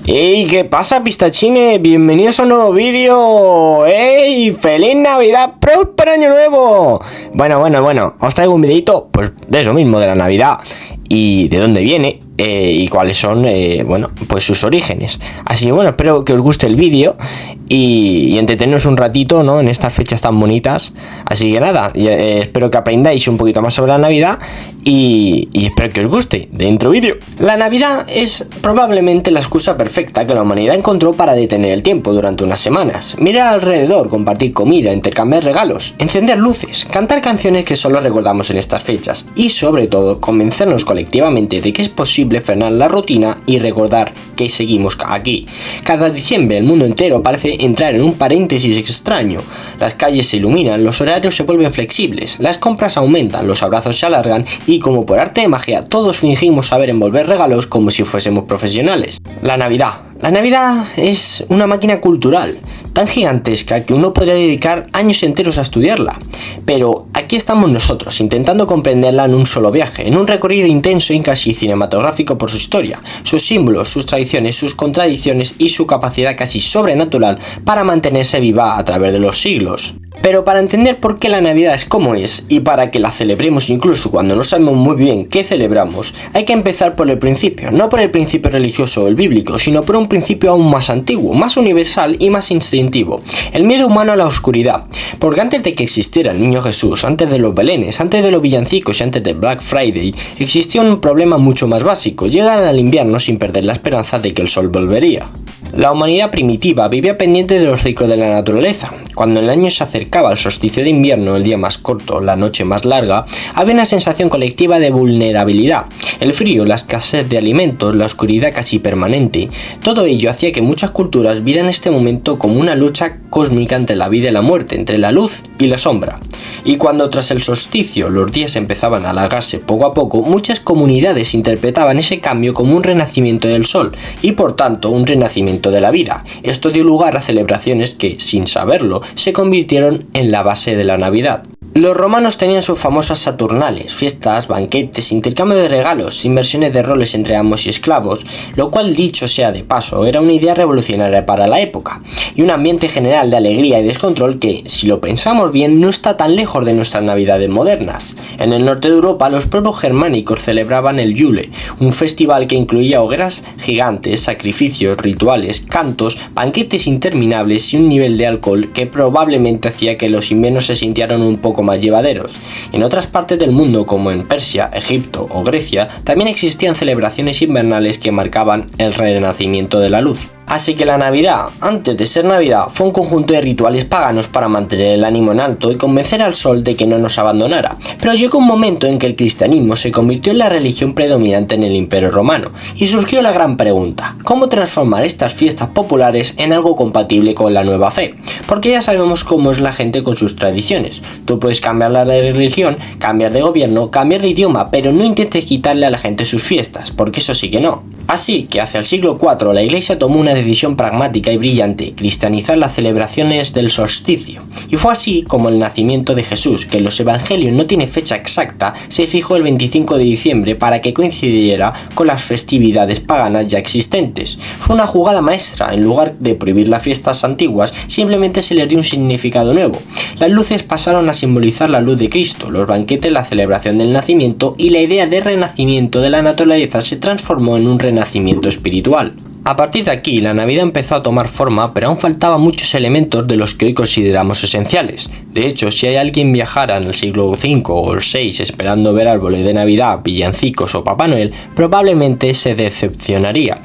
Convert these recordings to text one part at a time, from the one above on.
¡Ey! ¿Qué pasa, pistachines? Bienvenidos a un nuevo vídeo. ¡Ey! ¡Feliz Navidad! ¡Próspero Año Nuevo! Bueno, os traigo un videito pues de eso mismo, de la Navidad y de dónde viene y cuáles son, pues sus orígenes. Así que bueno, espero que os guste el vídeo y entretenernos un ratito, ¿no? En estas fechas tan bonitas. Así que nada, espero que aprendáis un poquito más sobre la Navidad y espero que os guste. Dentro vídeo. La Navidad es probablemente la excusa perfecta que la humanidad encontró para detener el tiempo durante unas semanas. Mirar alrededor, compartir comida, intercambiar regalos, encender luces, cantar canciones que solo recordamos en estas fechas y sobre todo convencernos colectivamente de que es posible frenar la rutina y recordar que seguimos aquí. Cada diciembre el mundo entero parece entrar en un paréntesis extraño. Las calles se iluminan, los horarios se vuelven flexibles, las compras aumentan, los abrazos se alargan y como por arte de magia todos fingimos saber envolver regalos como si fuésemos profesionales. La Navidad es una máquina cultural tan gigantesca que uno podría dedicar años enteros a estudiarla. Pero aquí estamos nosotros, intentando comprenderla en un solo viaje, en un recorrido intenso y casi cinematográfico por su historia, sus símbolos, sus tradiciones, sus contradicciones y su capacidad casi sobrenatural para mantenerse viva a través de los siglos. Pero para entender por qué la Navidad es como es y para que la celebremos incluso cuando no sabemos muy bien qué celebramos, hay que empezar por el principio, no por el principio religioso o el bíblico, sino por un principio aún más antiguo, más universal y más instintivo, el miedo humano a la oscuridad. Porque antes de que existiera el niño Jesús, antes de los belenes, antes de los villancicos y antes de Black Friday, existía un problema mucho más básico: llegar al invierno sin perder la esperanza de que el sol volvería. La humanidad primitiva vivía pendiente de los ciclos de la naturaleza. Cuando el año se acercaba al solsticio de invierno, el día más corto, la noche más larga, había una sensación colectiva de vulnerabilidad. El frío, la escasez de alimentos, la oscuridad casi permanente, todo ello hacía que muchas culturas vieran este momento como una lucha cósmica entre la vida y la muerte, entre la luz y la sombra. Y cuando tras el solsticio los días empezaban a alargarse poco a poco, muchas comunidades interpretaban ese cambio como un renacimiento del sol y por tanto un renacimiento de la vida. Esto dio lugar a celebraciones que, sin saberlo, se convirtieron en la base de la Navidad. Los romanos tenían sus famosas Saturnales, fiestas, banquetes, intercambio de regalos, inversiones de roles entre amos y esclavos, lo cual, dicho sea de paso, era una idea revolucionaria para la época, y un ambiente general de alegría y descontrol que, si lo pensamos bien, no está tan lejos de nuestras Navidades modernas. En el norte de Europa, los pueblos germánicos celebraban el Yule, un festival que incluía hogueras gigantes, sacrificios, rituales, cantos, banquetes interminables y un nivel de alcohol que probablemente hacía que los inviernos se sintieran un poco más llevaderos. En otras partes del mundo, como en Persia, Egipto o Grecia, también existían celebraciones invernales que marcaban el renacimiento de la luz. Así que la Navidad, antes de ser Navidad, fue un conjunto de rituales paganos para mantener el ánimo en alto y convencer al sol de que no nos abandonara. Pero llegó un momento en que el cristianismo se convirtió en la religión predominante en el Imperio Romano, y surgió la gran pregunta: ¿cómo transformar estas fiestas populares en algo compatible con la nueva fe? Porque ya sabemos cómo es la gente con sus tradiciones. Tú puedes cambiar de religión, cambiar de gobierno, cambiar de idioma, pero no intentes quitarle a la gente sus fiestas, porque eso sí que no. Así que hacia el siglo IV la Iglesia tomó una decisión pragmática y brillante: cristianizar las celebraciones del solsticio. Y fue así como el nacimiento de Jesús, que en los evangelios no tiene fecha exacta, se fijó el 25 de diciembre para que coincidiera con las festividades paganas ya existentes. Fue una jugada maestra. En lugar de prohibir las fiestas antiguas, simplemente se les dio un significado nuevo. Las luces pasaron a simbolizar la luz de Cristo, los banquetes la celebración del nacimiento, y la idea de renacimiento de la naturaleza se transformó en un renacimiento espiritual. A partir de aquí, la Navidad empezó a tomar forma, pero aún faltaban muchos elementos de los que hoy consideramos esenciales. De hecho, si hay alguien viajara en el siglo V o el VI esperando ver árboles de Navidad, villancicos o Papá Noel, probablemente se decepcionaría.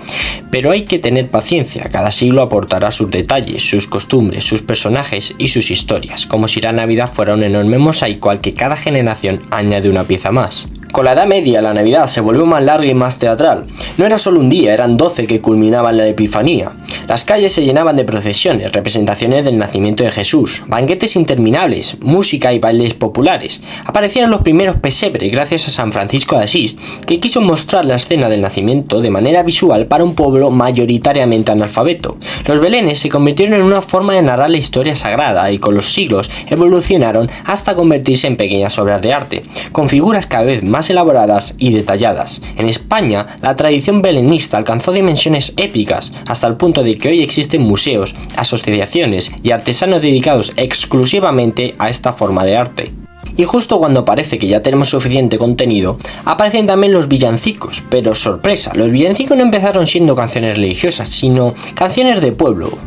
Pero hay que tener paciencia, cada siglo aportará sus detalles, sus costumbres, sus personajes y sus historias, como si la Navidad fuera un enorme mosaico al que cada generación añade una pieza más. Con la Edad Media, la Navidad se volvió más larga y más teatral. No era solo un día, eran 12 que culminaban la Epifanía. Las calles se llenaban de procesiones, representaciones del nacimiento de Jesús, banquetes interminables, música y bailes populares. Aparecieron los primeros pesebres gracias a San Francisco de Asís, que quiso mostrar la escena del nacimiento de manera visual para un pueblo mayoritariamente analfabeto. Los belenes se convirtieron en una forma de narrar la historia sagrada y con los siglos evolucionaron hasta convertirse en pequeñas obras de arte, con figuras cada vez más más elaboradas y detalladas. En España, la tradición belenista alcanzó dimensiones épicas, hasta el punto de que hoy existen museos, asociaciones y artesanos dedicados exclusivamente a esta forma de arte. Y justo cuando parece que ya tenemos suficiente contenido, aparecen también los villancicos, pero sorpresa, los villancicos no empezaron siendo canciones religiosas, sino canciones de pueblo,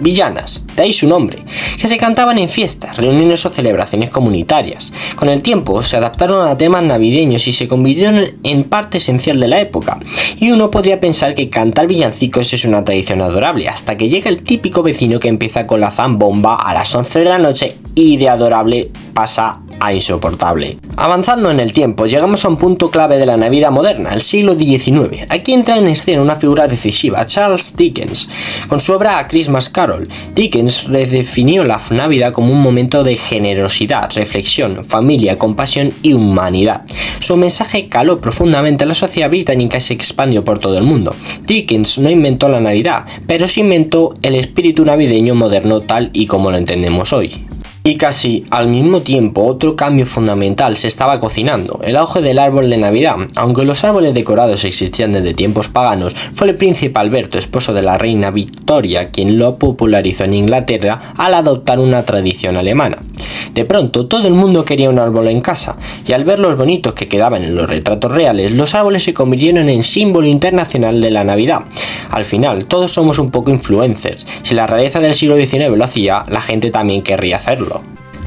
villanas, de ahí su nombre, que se cantaban en fiestas, reuniones o celebraciones comunitarias. Con el tiempo se adaptaron a temas navideños y se convirtieron en parte esencial de la época, y uno podría pensar que cantar villancicos es una tradición adorable, hasta que llega el típico vecino que empieza con la zambomba a las 11 de la noche y de adorable pasa a insoportable. Avanzando en el tiempo, llegamos a un punto clave de la Navidad moderna, el siglo XIX. Aquí entra en escena una figura decisiva, Charles Dickens. Con su obra A Christmas Carol, Dickens redefinió la Navidad como un momento de generosidad, reflexión, familia, compasión y humanidad. Su mensaje caló profundamente a la sociedad británica y se expandió por todo el mundo. Dickens no inventó la Navidad, pero sí inventó el espíritu navideño moderno tal y como lo entendemos hoy. Y casi al mismo tiempo otro cambio fundamental se estaba cocinando, el auge del árbol de Navidad. Aunque los árboles decorados existían desde tiempos paganos, fue el príncipe Alberto, esposo de la reina Victoria, quien lo popularizó en Inglaterra al adoptar una tradición alemana. De pronto todo el mundo quería un árbol en casa, y al ver los bonitos que quedaban en los retratos reales, los árboles se convirtieron en símbolo internacional de la Navidad. Al final, todos somos un poco influencers. Si la realeza del siglo XIX lo hacía, la gente también querría hacerlo.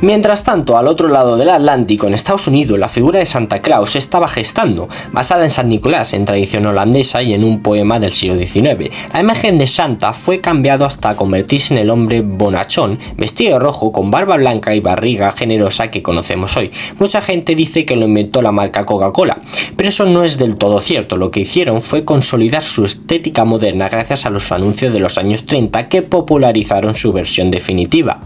Mientras tanto, al otro lado del Atlántico, en Estados Unidos, la figura de Santa Claus se estaba gestando, basada en San Nicolás, en tradición holandesa y en un poema del siglo XIX. La imagen de Santa fue cambiado hasta convertirse en el hombre bonachón, vestido de rojo, con barba blanca y barriga generosa que conocemos hoy. Mucha gente dice que lo inventó la marca Coca-Cola, pero eso no es del todo cierto. Lo que hicieron fue consolidar su estética moderna gracias a los anuncios de los años 30 que popularizaron su versión definitiva.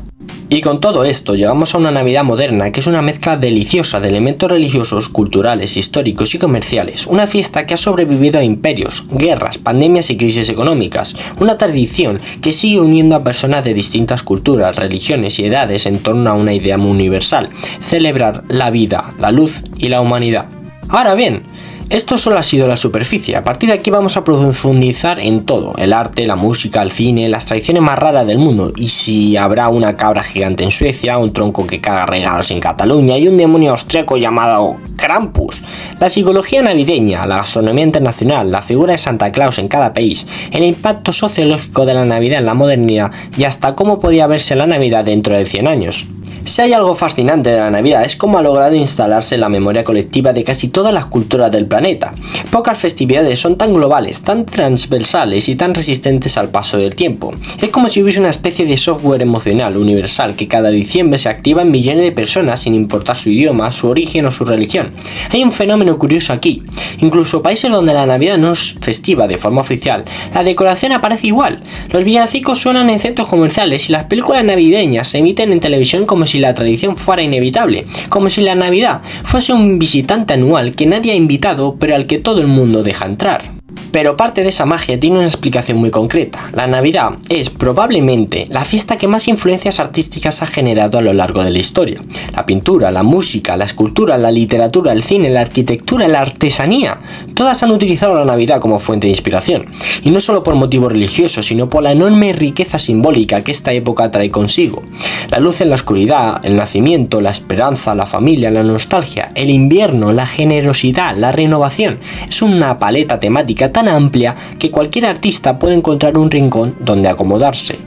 Y con todo esto llegamos a una Navidad moderna que es una mezcla deliciosa de elementos religiosos, culturales, históricos y comerciales. Una fiesta que ha sobrevivido a imperios, guerras, pandemias y crisis económicas. Una tradición que sigue uniendo a personas de distintas culturas, religiones y edades en torno a una idea muy universal: celebrar la vida, la luz y la humanidad. Ahora bien, esto solo ha sido la superficie. A partir de aquí vamos a profundizar en todo: el arte, la música, el cine, las tradiciones más raras del mundo, y si habrá una cabra gigante en Suecia, un tronco que caga regalos en Cataluña y un demonio austriaco llamado Krampus. La psicología navideña, la gastronomía internacional, la figura de Santa Claus en cada país, el impacto sociológico de la Navidad en la modernidad y hasta cómo podía verse la Navidad dentro de 100 años. Si hay algo fascinante de la Navidad es cómo ha logrado instalarse en la memoria colectiva de casi todas las culturas del planeta. Pocas festividades son tan globales, tan transversales y tan resistentes al paso del tiempo. Es como si hubiese una especie de software emocional universal que cada diciembre se activa en millones de personas sin importar su idioma, su origen o su religión. Hay un fenómeno curioso aquí. Incluso países donde la Navidad no es festiva de forma oficial, la decoración aparece igual. Los villancicos suenan en centros comerciales y las películas navideñas se emiten en televisión como si la tradición fuera inevitable, como si la Navidad fuese un visitante anual que nadie ha invitado pero al que todo el mundo deja entrar. Pero parte de esa magia tiene una explicación muy concreta. La Navidad es probablemente la fiesta que más influencias artísticas ha generado a lo largo de la historia. La pintura, la música, la escultura, la literatura, el cine, la arquitectura, la artesanía, todas han utilizado la Navidad como fuente de inspiración. Y no solo por motivos religiosos, sino por la enorme riqueza simbólica que esta época trae consigo. La luz en la oscuridad, el nacimiento, la esperanza, la familia, la nostalgia, el invierno, la generosidad, la renovación. Es una paleta temática tan amplia que cualquier artista puede encontrar un rincón donde acomodarse.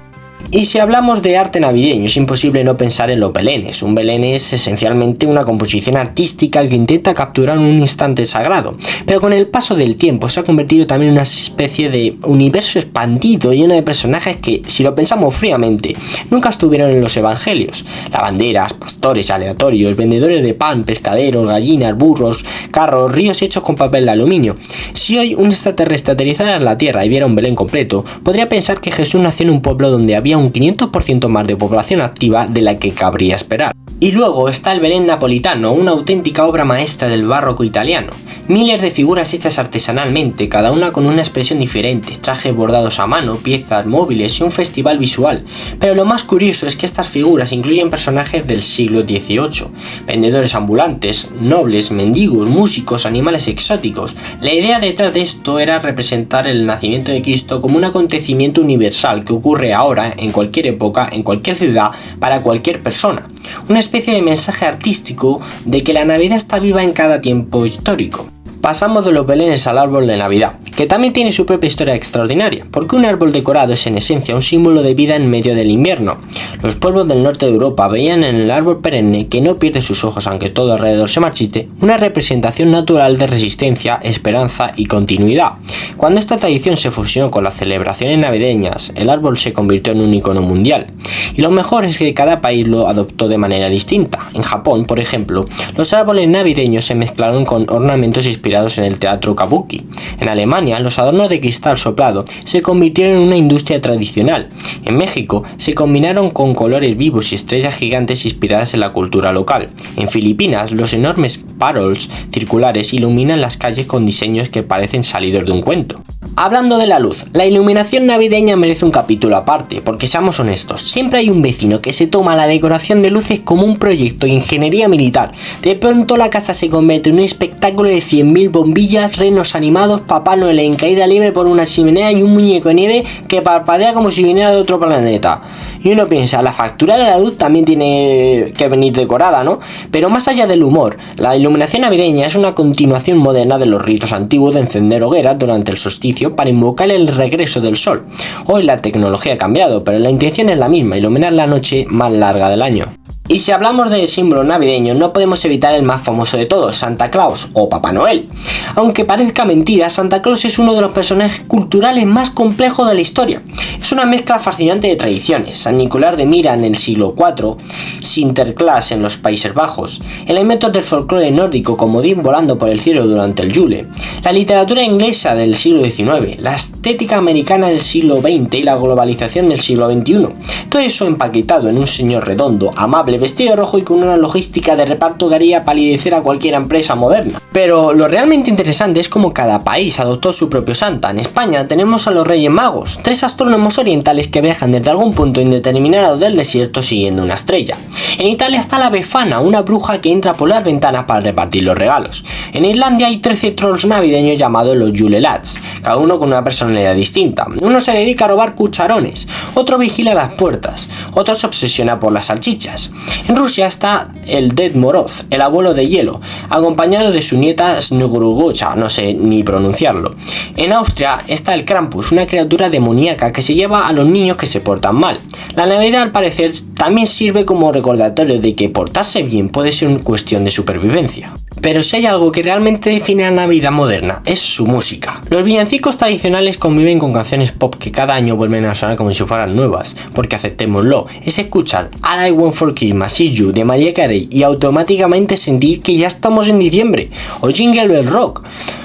Y si hablamos de arte navideño, es imposible no pensar en los belenes. Un belén es esencialmente una composición artística que intenta capturar un instante sagrado, pero con el paso del tiempo se ha convertido también en una especie de universo expandido lleno de personajes que, si lo pensamos fríamente, nunca estuvieron en los evangelios. Lavanderas, pastores aleatorios, vendedores de pan, pescaderos, gallinas, burros, carros, ríos hechos con papel de aluminio. Si hoy un extraterrestre aterrizara en la Tierra y viera un Belén completo, podría pensar que Jesús nació en un pueblo donde había un 500% más de población activa de la que cabría esperar. Y luego está el Belén napolitano, una auténtica obra maestra del barroco italiano. Miles de figuras hechas artesanalmente, cada una con una expresión diferente, trajes bordados a mano, piezas móviles y un festival visual. Pero lo más curioso es que estas figuras incluyen personajes del siglo XVIII, vendedores ambulantes, nobles, mendigos, músicos, animales exóticos. La idea detrás de esto era representar el nacimiento de Cristo como un acontecimiento universal que ocurre ahora, en cualquier época, en cualquier ciudad, para cualquier persona. Una especie de mensaje artístico de que la Navidad está viva en cada tiempo histórico. Pasamos de los belenes al árbol de Navidad, que también tiene su propia historia extraordinaria, porque un árbol decorado es en esencia un símbolo de vida en medio del invierno. Los pueblos del norte de Europa veían en el árbol perenne, que no pierde sus hojas aunque todo alrededor se marchite, una representación natural de resistencia, esperanza y continuidad. Cuando esta tradición se fusionó con las celebraciones navideñas, el árbol se convirtió en un icono mundial. Y lo mejor es que cada país lo adoptó de manera distinta. En Japón, por ejemplo, los árboles navideños se mezclaron con ornamentos inspirados en el teatro kabuki. En Alemania, los adornos de cristal soplado se convirtieron en una industria tradicional. En México, se combinaron con colores vivos y estrellas gigantes inspiradas en la cultura local. En Filipinas, los enormes parols circulares iluminan las calles con diseños que parecen salidos de un cuento. Hablando de la luz, la iluminación navideña merece un capítulo aparte, porque seamos honestos, siempre hay un vecino que se toma la decoración de luces como un proyecto de ingeniería militar. De pronto la casa se convierte en un espectáculo de 100.000 bombillas, renos animados, Papá Noel en caída libre por una chimenea y un muñeco de nieve que parpadea como si viniera de otro planeta. Y uno piensa, la factura de la luz también tiene que venir decorada, ¿no? Pero más allá del humor, la iluminación navideña es una continuación moderna de los ritos antiguos de encender hogueras durante el solsticio para invocar el regreso del sol. Hoy la tecnología ha cambiado, pero la intención es la misma, iluminar la noche más larga del año. Y si hablamos de símbolos navideños, no podemos evitar el más famoso de todos, Santa Claus o Papá Noel. Aunque parezca mentira, Santa Claus es uno de los personajes culturales más complejos de la historia. Es una mezcla fascinante de tradiciones. San Nicolás de Mira en el siglo IV, Sinterklaas en los Países Bajos, elementos del folclore nórdico como Odín volando por el cielo durante el Yule, la literatura inglesa del siglo XIX, la estética americana del siglo XX y la globalización del siglo XXI. Todo eso empaquetado en un señor redondo, amable, vestido de rojo y con una logística de reparto que haría palidecer a cualquier empresa moderna. Pero lo realmente interesante es cómo cada país adoptó su propio Santa. En España tenemos a los Reyes Magos, 3 astrónomos orientales que viajan desde algún punto indeterminado del desierto siguiendo una estrella. En Italia está la Befana, una bruja que entra por las ventanas para repartir los regalos. En Islandia hay 13 trolls navideños llamados los Yule Lads, cada uno con una personalidad distinta. Uno se dedica a robar cucharones, otro vigila las puertas, otro se obsesiona por las salchichas. En Rusia está el Ded Moroz, el abuelo de hielo, acompañado de su nieta Snugurgocha, no sé ni pronunciarlo. En Austria está el Krampus, una criatura demoníaca que se lleva a los niños que se portan mal. La Navidad, al parecer, también sirve como recordatorio de que portarse bien puede ser una cuestión de supervivencia. Pero si hay algo que realmente define a la Navidad moderna, es su música. Los villancicos tradicionales conviven con canciones pop que cada año vuelven a sonar como si fueran nuevas, porque aceptémoslo, es escuchar All I Want for Christmas Is You de Mariah Carey y automáticamente sentir que ya estamos en diciembre, o Jingle Bell Rock,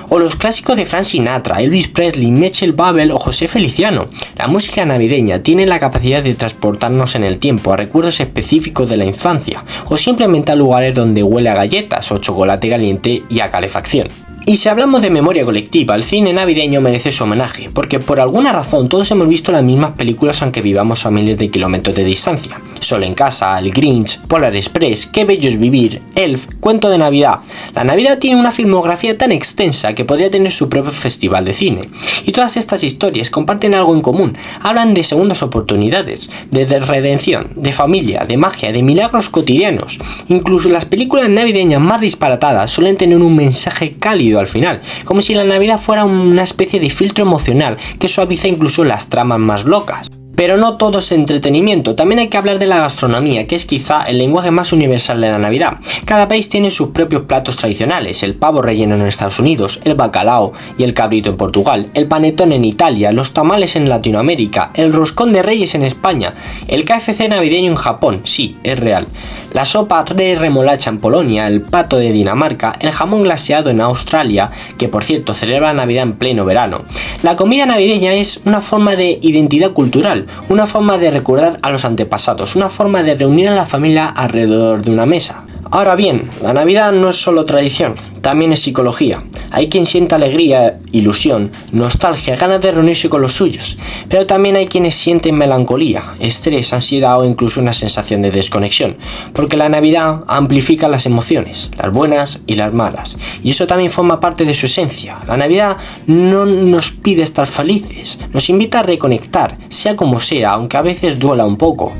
o los clásicos de Frank Sinatra, Elvis Presley, Michael Bublé o José Feliciano. La música navideña tiene la capacidad de transportarnos en el tiempo a recuerdos específicos de la infancia, o simplemente a lugares donde huele a galletas o chocolate caliente y a calefacción. Y si hablamos de memoria colectiva, el cine navideño merece su homenaje, porque por alguna razón todos hemos visto las mismas películas aunque vivamos a miles de kilómetros de distancia. Sol en casa, El Grinch, Polar Express, Qué bello es vivir, Elf, Cuento de Navidad. La Navidad tiene una filmografía tan extensa que podría tener su propio festival de cine. Y todas estas historias comparten algo en común, hablan de segundas oportunidades, de redención, de familia, de magia, de milagros cotidianos. Incluso las películas navideñas más disparatadas suelen tener un mensaje cálido al final, como si la Navidad fuera una especie de filtro emocional que suaviza incluso las tramas más locas. Pero no todo es entretenimiento, también hay que hablar de la gastronomía, que es quizá el lenguaje más universal de la Navidad. Cada país tiene sus propios platos tradicionales, el pavo relleno en Estados Unidos, el bacalao y el cabrito en Portugal, el panettone en Italia, los tamales en Latinoamérica, el roscón de reyes en España, el KFC navideño en Japón, sí, es real, la sopa de remolacha en Polonia, el pato de Dinamarca, el jamón glaseado en Australia, que por cierto celebra Navidad en pleno verano. La comida navideña es una forma de identidad cultural. ritual, una forma de recordar a los antepasados, una forma de reunir a la familia alrededor de una mesa. Ahora bien, la Navidad no es solo tradición, también es psicología. Hay quien siente alegría, ilusión, nostalgia, ganas de reunirse con los suyos, pero también hay quienes sienten melancolía, estrés, ansiedad o incluso una sensación de desconexión, porque la Navidad amplifica las emociones, las buenas y las malas, y eso también forma parte de su esencia. La Navidad no nos pide estar felices, nos invita a reconectar, sea como sea, aunque a veces duela un poco.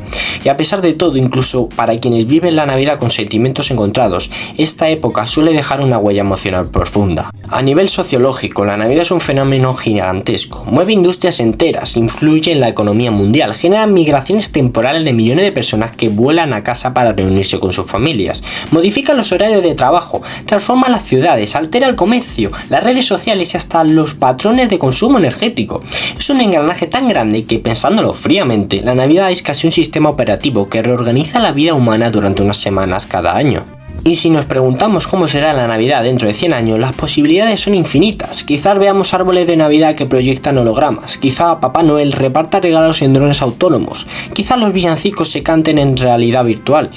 Y a pesar de todo, incluso para quienes viven la Navidad con sentimientos encontrados, esta época suele dejar una huella emocional profunda. A nivel sociológico, la Navidad es un fenómeno gigantesco. Mueve industrias enteras, influye en la economía mundial, genera migraciones temporales de millones de personas que vuelan a casa para reunirse con sus familias, modifica los horarios de trabajo, transforma las ciudades, altera el comercio, las redes sociales y hasta los patrones de consumo energético. Es un engranaje tan grande que, pensándolo fríamente, la Navidad es casi un sistema operativo que reorganiza la vida humana durante unas semanas cada año. Y si nos preguntamos cómo será la Navidad dentro de 100 años, las posibilidades son infinitas. Quizás veamos árboles de Navidad que proyectan hologramas, quizá Papá Noel reparta regalos en drones autónomos, quizá los villancicos se canten en realidad virtual,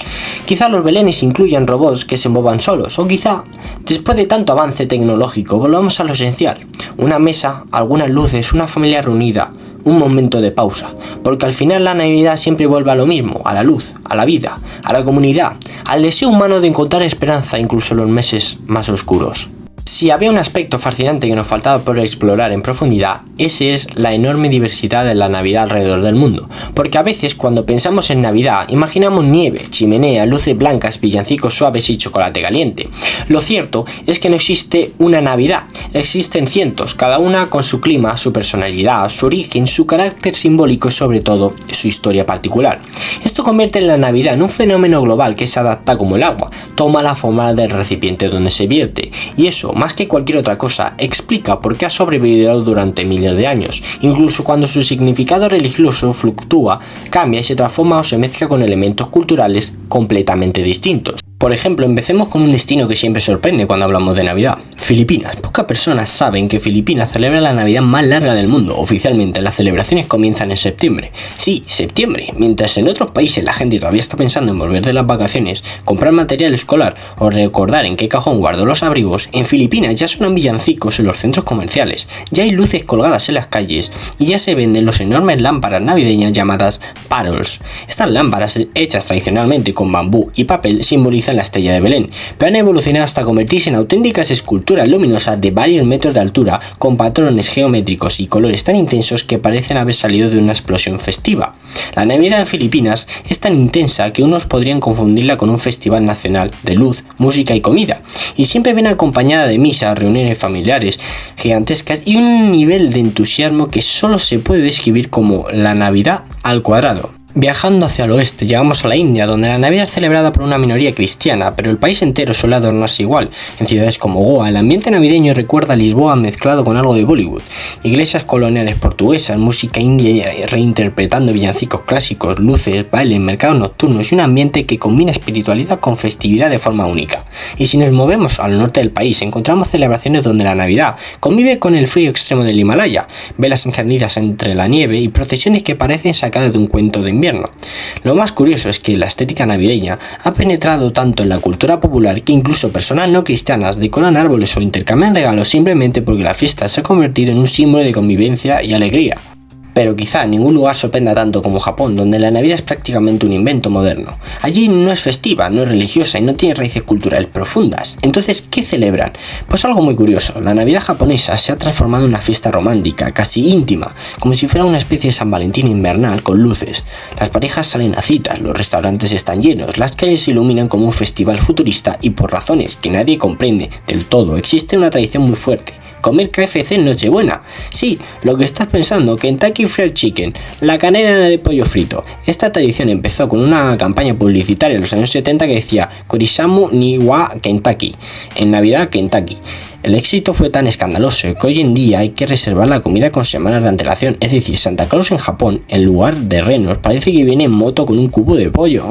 quizá los belenes incluyan robots que se muevan solos, o quizá, después de tanto avance tecnológico, volvamos a lo esencial: una mesa, algunas luces, una familia reunida, un momento de pausa, porque al final la Navidad siempre vuelve a lo mismo, a la luz, a la vida, a la comunidad, al deseo humano de encontrar esperanza incluso en los meses más oscuros. Si había un aspecto fascinante que nos faltaba por explorar en profundidad, ese es la enorme diversidad de la Navidad alrededor del mundo, porque a veces cuando pensamos en Navidad imaginamos nieve, chimenea, luces blancas, villancicos suaves y chocolate caliente. Lo cierto es que no existe una Navidad, existen cientos, cada una con su clima, su personalidad, su origen, su carácter simbólico y sobre todo su historia particular. Esto convierte la Navidad en un fenómeno global que se adapta como el agua, toma la forma del recipiente donde se vierte, y eso, más que cualquier otra cosa, explica por qué ha sobrevivido durante miles de años, incluso cuando su significado religioso fluctúa, cambia y se transforma o se mezcla con elementos culturales completamente distintos. Por ejemplo, empecemos con un destino que siempre sorprende cuando hablamos de Navidad: Filipinas. Pocas personas saben que Filipinas celebra la Navidad más larga del mundo. Oficialmente, las celebraciones comienzan en septiembre. Sí, septiembre. Mientras en otros países la gente todavía está pensando en volver de las vacaciones, comprar material escolar o recordar en qué cajón guardó los abrigos, en Filipinas ya suenan villancicos en los centros comerciales, ya hay luces colgadas en las calles y ya se venden los enormes lámparas navideñas llamadas parols. Estas lámparas, hechas tradicionalmente con bambú y papel, simbolizan la estrella de Belén, pero han evolucionado hasta convertirse en auténticas esculturas luminosas de varios metros de altura, con patrones geométricos y colores tan intensos que parecen haber salido de una explosión festiva. La Navidad en Filipinas es tan intensa que unos podrían confundirla con un festival nacional de luz, música y comida, y siempre viene acompañada de misas, reuniones familiares gigantescas y un nivel de entusiasmo que solo se puede describir como la Navidad al cuadrado. Viajando hacia el oeste, llegamos a la India, donde la Navidad es celebrada por una minoría cristiana, pero el país entero suele adornarse igual. En ciudades como Goa, el ambiente navideño recuerda a Lisboa mezclado con algo de Bollywood. Iglesias coloniales portuguesas, música india reinterpretando villancicos clásicos, luces, bailes, mercados nocturnos y un ambiente que combina espiritualidad con festividad de forma única. Y si nos movemos al norte del país, encontramos celebraciones donde la Navidad convive con el frío extremo del Himalaya, velas encendidas entre la nieve y procesiones que parecen sacadas de un cuento de invierno. Lo más curioso es que la estética navideña ha penetrado tanto en la cultura popular que incluso personas no cristianas decoran árboles o intercambian regalos simplemente porque la fiesta se ha convertido en un símbolo de convivencia y alegría. Pero quizá ningún lugar sorprenda tanto como Japón, donde la Navidad es prácticamente un invento moderno. Allí no es festiva, no es religiosa y no tiene raíces culturales profundas. Entonces, ¿qué celebran? Pues algo muy curioso: la Navidad japonesa se ha transformado en una fiesta romántica, casi íntima, como si fuera una especie de San Valentín invernal con luces. Las parejas salen a citas, los restaurantes están llenos, las calles se iluminan como un festival futurista y por razones que nadie comprende del todo, existe una tradición muy fuerte: comer KFC en Nochebuena. Sí, lo que estás pensando, Kentucky Fried Chicken, la cadena de pollo frito. Esta tradición empezó con una campaña publicitaria en los años 70 que decía Korisamu ni wa Kentucky, en Navidad Kentucky. El éxito fue tan escandaloso que hoy en día hay que reservar la comida con semanas de antelación, es decir, Santa Claus en Japón, en lugar de renos, parece que viene en moto con un cubo de pollo.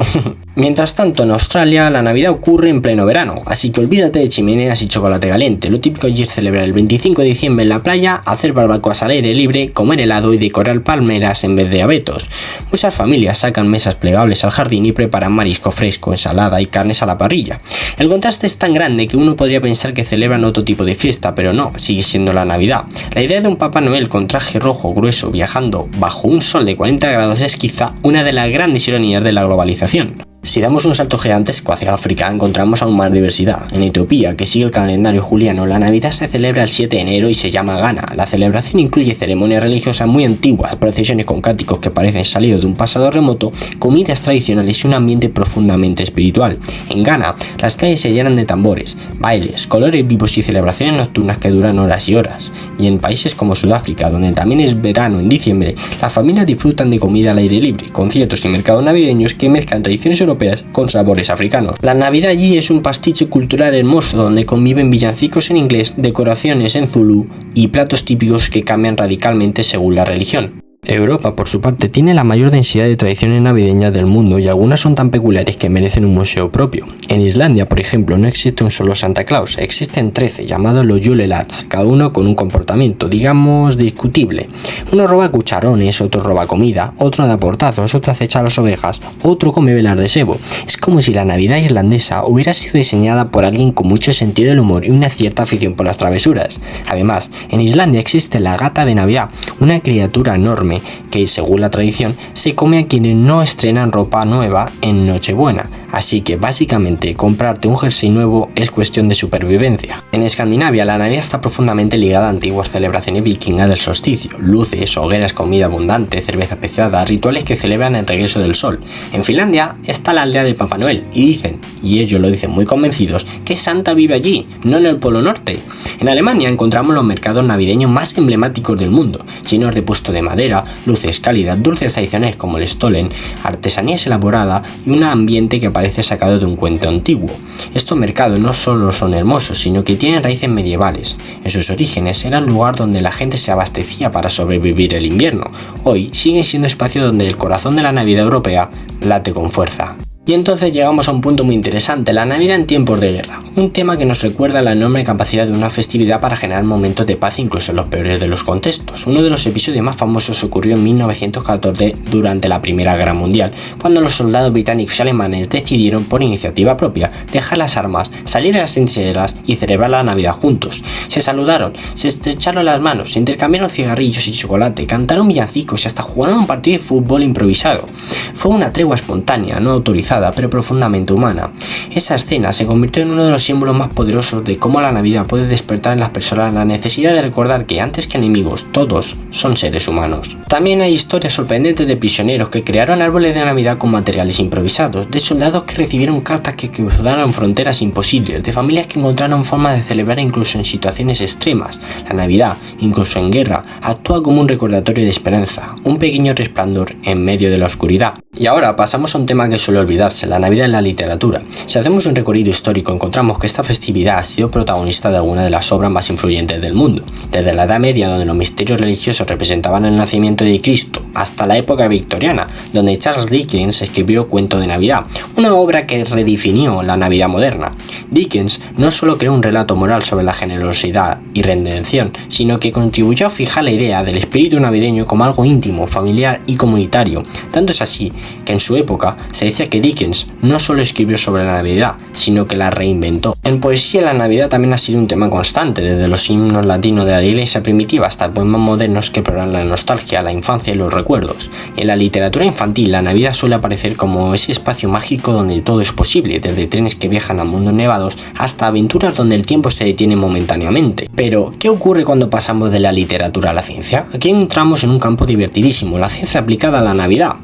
Mientras tanto, en Australia la Navidad ocurre en pleno verano, así que olvídate de chimeneas y chocolate caliente. Lo típico allí es celebrar el 25 de diciembre en la playa, hacer barbacoas al aire libre, comer helado y decorar palmeras en vez de abetos. Muchas familias sacan mesas plegables al jardín y preparan marisco fresco, ensalada y carnes a la parrilla. El contraste es tan grande que uno podría pensar que celebran otro tipo de fiesta, pero no, sigue siendo la Navidad. La idea de un Papá Noel con traje rojo grueso viajando bajo un sol de 40 grados es quizá una de las grandes ironías de la globalización. Si damos un salto gigantesco hacia África, encontramos aún más diversidad. En Etiopía, que sigue el calendario juliano, la Navidad se celebra el 7 de enero y se llama Gana. La celebración incluye ceremonias religiosas muy antiguas, procesiones con cánticos que parecen salidos de un pasado remoto, comidas tradicionales y un ambiente profundamente espiritual. En Ghana, las calles se llenan de tambores, bailes, colores vivos y celebraciones nocturnas que duran horas y horas. Y en países como Sudáfrica, donde también es verano en diciembre, las familias disfrutan de comida al aire libre, conciertos y mercados navideños que mezclan tradiciones europeas con sabores africanos. La Navidad allí es un pastiche cultural hermoso donde conviven villancicos en inglés, decoraciones en zulú y platos típicos que cambian radicalmente según la religión. Europa, por su parte, tiene la mayor densidad de tradiciones navideñas del mundo y algunas son tan peculiares que merecen un museo propio. En Islandia, por ejemplo, no existe un solo Santa Claus, existen 13 llamados los Julelads, cada uno con un comportamiento, digamos, discutible. Uno roba cucharones, otro roba comida, otro da portazos, otro acecha a las ovejas, otro come velas de sebo. Es como si la Navidad islandesa hubiera sido diseñada por alguien con mucho sentido del humor y una cierta afición por las travesuras. Además, en Islandia existe la gata de Navidad, una criatura enorme que, según la tradición, se come a quienes no estrenan ropa nueva en Nochebuena, así que básicamente comprarte un jersey nuevo es cuestión de supervivencia. En Escandinavia la Navidad está profundamente ligada a antiguas celebraciones vikingas del solsticio, luces, hogueras, comida abundante, cerveza especiada, rituales que celebran el regreso del sol. En Finlandia está la aldea de Papá Noel y dicen, y ellos lo dicen muy convencidos, que Santa vive allí, no en el Polo Norte. En Alemania encontramos los mercados navideños más emblemáticos del mundo, llenos de puestos de madera, luces cálidas, dulces tradicionales como el Stollen, artesanías elaboradas y un ambiente que parece sacado de un cuento antiguo. Estos mercados no solo son hermosos, sino que tienen raíces medievales. En sus orígenes era un lugar donde la gente se abastecía para sobrevivir el invierno. Hoy siguen siendo espacios donde el corazón de la Navidad europea late con fuerza. Y entonces llegamos a un punto muy interesante, la Navidad en tiempos de guerra, un tema que nos recuerda la enorme capacidad de una festividad para generar momentos de paz incluso en los peores de los contextos. Uno de los episodios más famosos ocurrió en 1914 durante la Primera Guerra Mundial, cuando los soldados británicos y alemanes decidieron por iniciativa propia dejar las armas, salir a las trincheras y celebrar la Navidad juntos. Se saludaron, se estrecharon las manos, se intercambiaron cigarrillos y chocolate, cantaron villancicos y hasta jugaron un partido de fútbol improvisado. Fue una tregua espontánea, no autorizada, pero profundamente humana. Esa escena se convirtió en uno de los símbolos más poderosos de cómo la Navidad puede despertar en las personas la necesidad de recordar que antes que enemigos, todos son seres humanos. También hay historias sorprendentes de prisioneros que crearon árboles de Navidad con materiales improvisados, de soldados que recibieron cartas que cruzaron fronteras imposibles, de familias que encontraron formas de celebrar incluso en situaciones extremas. La Navidad, incluso en guerra, actúa como un recordatorio de esperanza, un pequeño resplandor en medio de la oscuridad. Y ahora pasamos a un tema que suele olvidarse, la Navidad en la literatura. Si hacemos un recorrido histórico encontramos que esta festividad ha sido protagonista de algunas de las obras más influyentes del mundo, desde la Edad Media, donde los misterios religiosos representaban el nacimiento de Cristo, hasta la época victoriana, donde Charles Dickens escribió Cuento de Navidad, una obra que redefinió la Navidad moderna. Dickens no solo creó un relato moral sobre la generosidad y redención, sino que contribuyó a fijar la idea del espíritu navideño como algo íntimo, familiar y comunitario. Tanto es así que en su época se decía que Dickens no solo escribió sobre la Navidad, sino que la reinventó. En poesía la Navidad también ha sido un tema constante, desde los himnos latinos de la iglesia primitiva hasta poemas modernos que exploran la nostalgia, la infancia y los recuerdos. En la literatura infantil la Navidad suele aparecer como ese espacio mágico donde todo es posible, desde trenes que viajan a mundos nevados hasta aventuras donde el tiempo se detiene momentáneamente. Pero, ¿qué ocurre cuando pasamos de la literatura a la ciencia? Aquí entramos en un campo divertidísimo, la ciencia aplicada a la Navidad.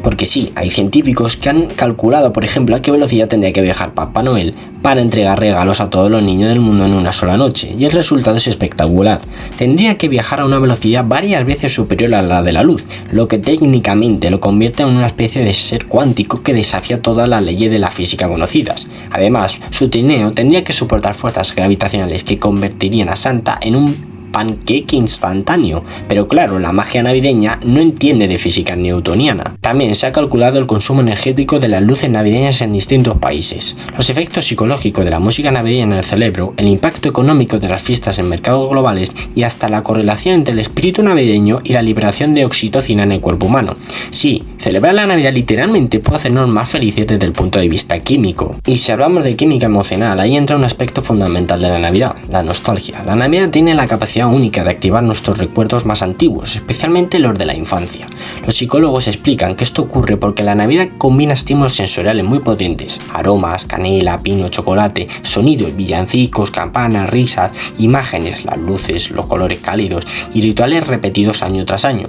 Porque sí, hay científicos que han calculado, por ejemplo, a qué velocidad tendría que viajar Papá Noel para entregar regalos a todos los niños del mundo en una sola noche, y el resultado es espectacular. Tendría que viajar a una velocidad varias veces superior a la de la luz, lo que técnicamente lo convierte en una especie de ser cuántico que desafía todas las leyes de la física conocidas. Además, su trineo tendría que soportar fuerzas gravitacionales que convertirían a Santa en un panqueque instantáneo, pero claro, la magia navideña no entiende de física newtoniana. También se ha calculado el consumo energético de las luces navideñas en distintos países, los efectos psicológicos de la música navideña en el cerebro, el impacto económico de las fiestas en mercados globales y hasta la correlación entre el espíritu navideño y la liberación de oxitocina en el cuerpo humano. Sí, celebrar la Navidad literalmente puede hacernos más felices desde el punto de vista químico. Y si hablamos de química emocional, ahí entra un aspecto fundamental de la Navidad, la nostalgia. La Navidad tiene la capacidad única de activar nuestros recuerdos más antiguos, especialmente los de la infancia. Los psicólogos explican que esto ocurre porque la Navidad combina estímulos sensoriales muy potentes: aromas, canela, pino, chocolate, sonidos, villancicos, campanas, risas, imágenes, las luces, los colores cálidos y rituales repetidos año tras año.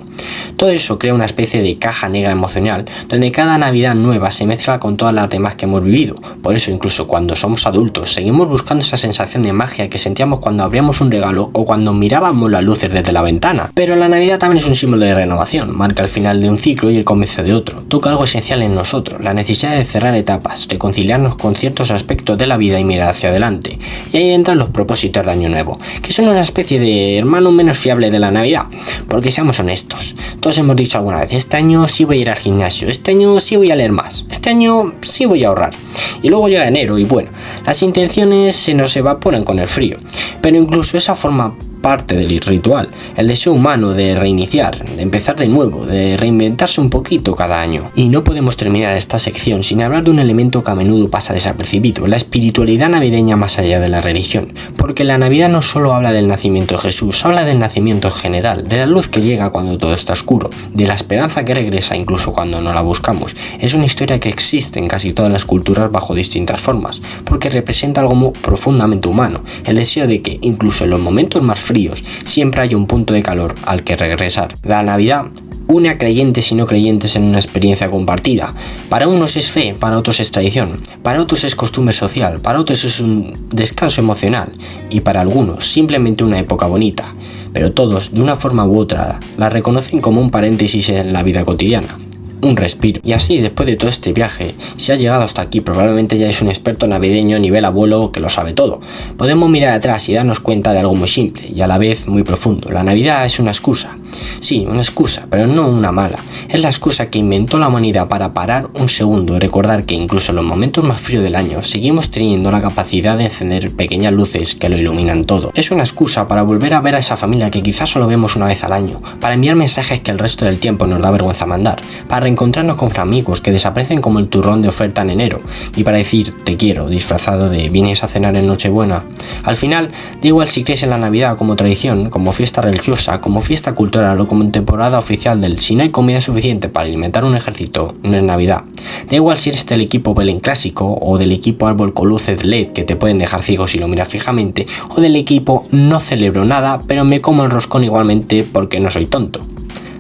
Todo eso crea una especie de caja negra emocional donde cada Navidad nueva se mezcla con todas las demás que hemos vivido. Por eso incluso cuando somos adultos seguimos buscando esa sensación de magia que sentíamos cuando abríamos un regalo o cuando mirábamos las luces desde la ventana. Pero la Navidad también es un símbolo de renovación, marca el final de un ciclo y el comienzo de otro. Toca algo esencial en nosotros, la necesidad de cerrar etapas, reconciliarnos con ciertos aspectos de la vida y mirar hacia adelante. Y ahí entran los propósitos de Año Nuevo, que son una especie de hermano menos fiable de la Navidad, porque seamos honestos, todos hemos dicho alguna vez: este año sí voy a ir al gimnasio, este año sí voy a leer más, este año sí voy a ahorrar. Y luego llega enero y bueno, las intenciones se nos evaporan con el frío, pero incluso esa forma parte del ritual, el deseo humano de reiniciar, de empezar de nuevo, de reinventarse un poquito cada año. Y no podemos terminar esta sección sin hablar de un elemento que a menudo pasa desapercibido, la espiritualidad navideña más allá de la religión, porque la Navidad no solo habla del nacimiento de Jesús, habla del nacimiento general, de la luz que llega cuando todo está oscuro, de la esperanza que regresa incluso cuando no la buscamos. Es una historia que existe en casi todas las culturas bajo distintas formas, porque representa algo profundamente humano, el deseo de que incluso en los momentos más fríos siempre hay un punto de calor al que regresar. La Navidad une a creyentes y no creyentes en una experiencia compartida. Para unos es fe, para otros es tradición, para otros es costumbre social, para otros es un descanso emocional y para algunos simplemente una época bonita. Pero todos, de una forma u otra, la reconocen como un paréntesis en la vida cotidiana, un respiro. Y así, después de todo este viaje, si has llegado hasta aquí, probablemente ya eres un experto navideño a nivel abuelo que lo sabe todo. Podemos mirar atrás y darnos cuenta de algo muy simple y a la vez muy profundo. La Navidad es una excusa. Sí, una excusa, pero no una mala. Es la excusa que inventó la humanidad para parar un segundo y recordar que incluso en los momentos más fríos del año seguimos teniendo la capacidad de encender pequeñas luces que lo iluminan todo. Es una excusa para volver a ver a esa familia que quizás solo vemos una vez al año, para enviar mensajes que el resto del tiempo nos da vergüenza mandar, para reencontrarnos con amigos que desaparecen como el turrón de oferta en enero, y para decir te quiero disfrazado de vienes a cenar en Nochebuena. Al final, da igual si crees en la Navidad como tradición, como fiesta religiosa, como fiesta cultural o como temporada oficial del si no hay comida suficiente para alimentar un ejército, no es Navidad. Da igual si eres del equipo Belén clásico o del equipo árbol con luces LED que te pueden dejar ciegos si lo miras fijamente, o del equipo no celebro nada pero me como el roscón igualmente porque no soy tonto.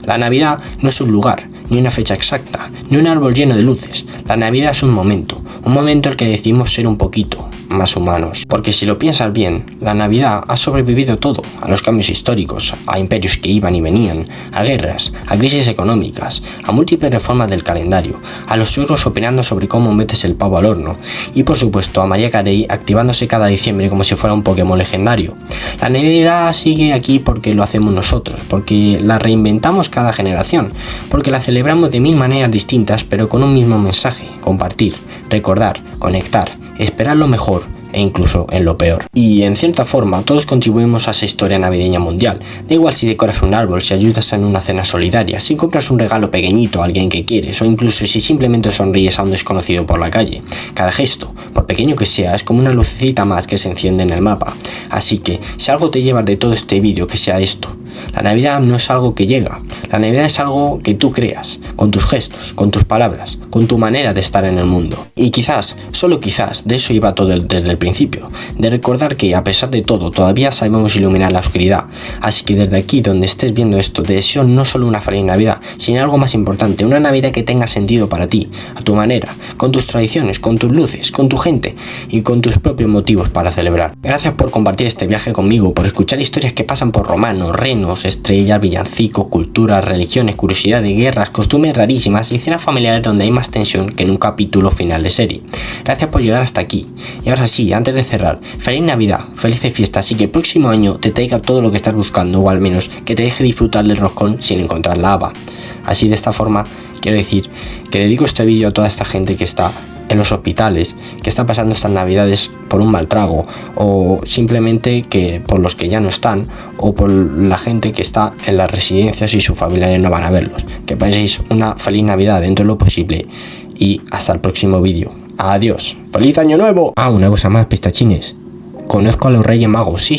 La Navidad no es un lugar, ni una fecha exacta, ni un árbol lleno de luces. La Navidad es un momento en el que decidimos ser un poquito más humanos. Porque si lo piensas bien, la Navidad ha sobrevivido todo, a los cambios históricos, a imperios que iban y venían, a guerras, a crisis económicas, a múltiples reformas del calendario, a los suegros opinando sobre cómo metes el pavo al horno, y por supuesto a Mariah Carey activándose cada diciembre como si fuera un Pokémon legendario. La Navidad sigue aquí porque lo hacemos nosotros, porque la reinventamos cada generación, porque la celebramos de mil maneras distintas pero con un mismo mensaje: compartir, recordar, conectar, esperar lo mejor e incluso en lo peor. Y en cierta forma todos contribuimos a esa historia navideña mundial. Da igual si decoras un árbol, si ayudas en una cena solidaria, si compras un regalo pequeñito a alguien que quieres o incluso si simplemente sonríes a un desconocido por la calle. Cada gesto, por pequeño que sea, es como una lucecita más que se enciende en el mapa. Así que si algo te llevas de todo este vídeo, que sea esto: la Navidad no es algo que llega, la Navidad es algo que tú creas, con tus gestos, con tus palabras, con tu manera de estar en el mundo. Y quizás, solo quizás, de eso iba todo desde el principio, de recordar que a pesar de todo todavía sabemos iluminar la oscuridad. Así que desde aquí donde estés viendo esto te deseo no solo una feliz Navidad, sino algo más importante, una Navidad que tenga sentido para ti, a tu manera, con tus tradiciones, con tus luces, con tu gente y con tus propios motivos para celebrar. Gracias por compartir este viaje conmigo, por escuchar historias que pasan por romanos, renos, estrellas, villancicos, culturas, religiones, curiosidades, guerras, costumbres rarísimas y cenas familiares donde hay más tensión que en un capítulo final de serie. Gracias por llegar hasta aquí. Y ahora sí, antes de cerrar, feliz Navidad, felices fiestas y que el próximo año te traiga todo lo que estás buscando, o al menos que te deje disfrutar del roscón sin encontrar la haba. Así, de esta forma, quiero decir que dedico este vídeo a toda esta gente que está en los hospitales, que está pasando estas Navidades por un mal trago, o simplemente que por los que ya no están, o por la gente que está en las residencias y sus familiares no van a verlos. Que paséis una feliz Navidad dentro de lo posible y hasta el próximo vídeo. Adiós. ¡Feliz Año Nuevo! Ah, una cosa más, pistachines. Conozco a los Reyes Magos, sí.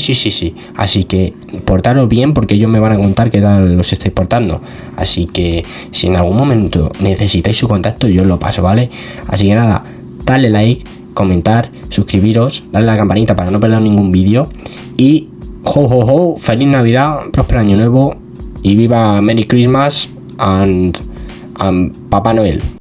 Así que portaros bien porque ellos me van a contar qué tal los estáis portando. Así que si en algún momento necesitáis su contacto, yo os lo paso, ¿vale? Así que nada, dale like, comentar, suscribiros, darle a la campanita para no perder ningún vídeo. Y feliz Navidad, próspero Año Nuevo y viva Merry Christmas and Papá Noel.